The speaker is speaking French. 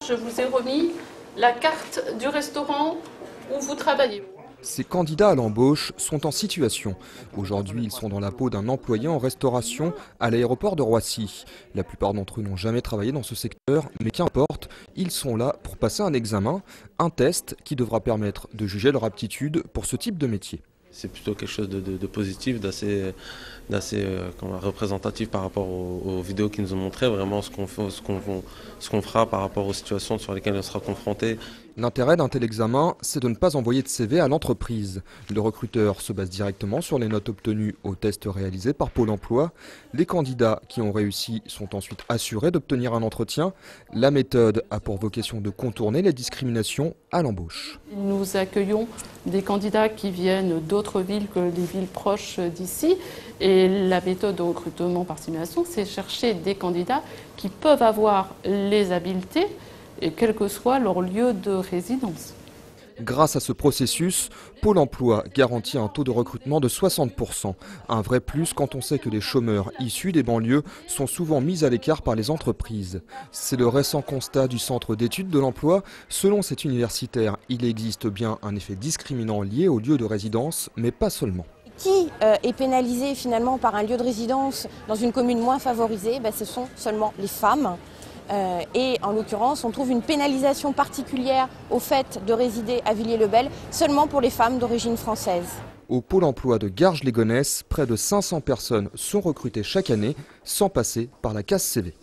Je vous ai remis la carte du restaurant où vous travaillez. Ces candidats à l'embauche sont en situation. Aujourd'hui, ils sont dans la peau d'un employé en restauration à l'aéroport de Roissy. La plupart d'entre eux n'ont jamais travaillé dans ce secteur, mais qu'importe, ils sont là pour passer un examen, un test qui devra permettre de juger leur aptitude pour ce type de métier. C'est plutôt quelque chose de positif, d'assez représentatif par rapport aux vidéos qu'ils nous ont montré, vraiment ce qu'on fera par rapport aux situations sur lesquelles on sera confronté. L'intérêt d'un tel examen, c'est de ne pas envoyer de CV à l'entreprise. Le recruteur se base directement sur les notes obtenues au test réalisé par Pôle emploi. Les candidats qui ont réussi sont ensuite assurés d'obtenir un entretien. La méthode a pour vocation de contourner les discriminations à l'embauche. Nous accueillons des candidats qui viennent d'autres villes que les villes proches d'ici. Et la méthode de recrutement par simulation, c'est chercher des candidats qui peuvent avoir les habiletés, et quel que soit leur lieu de résidence. Grâce à ce processus, Pôle emploi garantit un taux de recrutement de 60%. Un vrai plus quand on sait que les chômeurs issus des banlieues sont souvent mis à l'écart par les entreprises. C'est le récent constat du Centre d'études de l'emploi. Selon cet universitaire, il existe bien un effet discriminant lié au lieu de résidence, mais pas seulement. Qui est pénalisé finalement par un lieu de résidence dans une commune moins favorisée? Ce sont seulement les femmes. Et en l'occurrence, on trouve une pénalisation particulière au fait de résider à Villiers-le-Bel seulement pour les femmes d'origine française. Au Pôle emploi de Garges-les-Gonesse, près de 500 personnes sont recrutées chaque année sans passer par la case CV.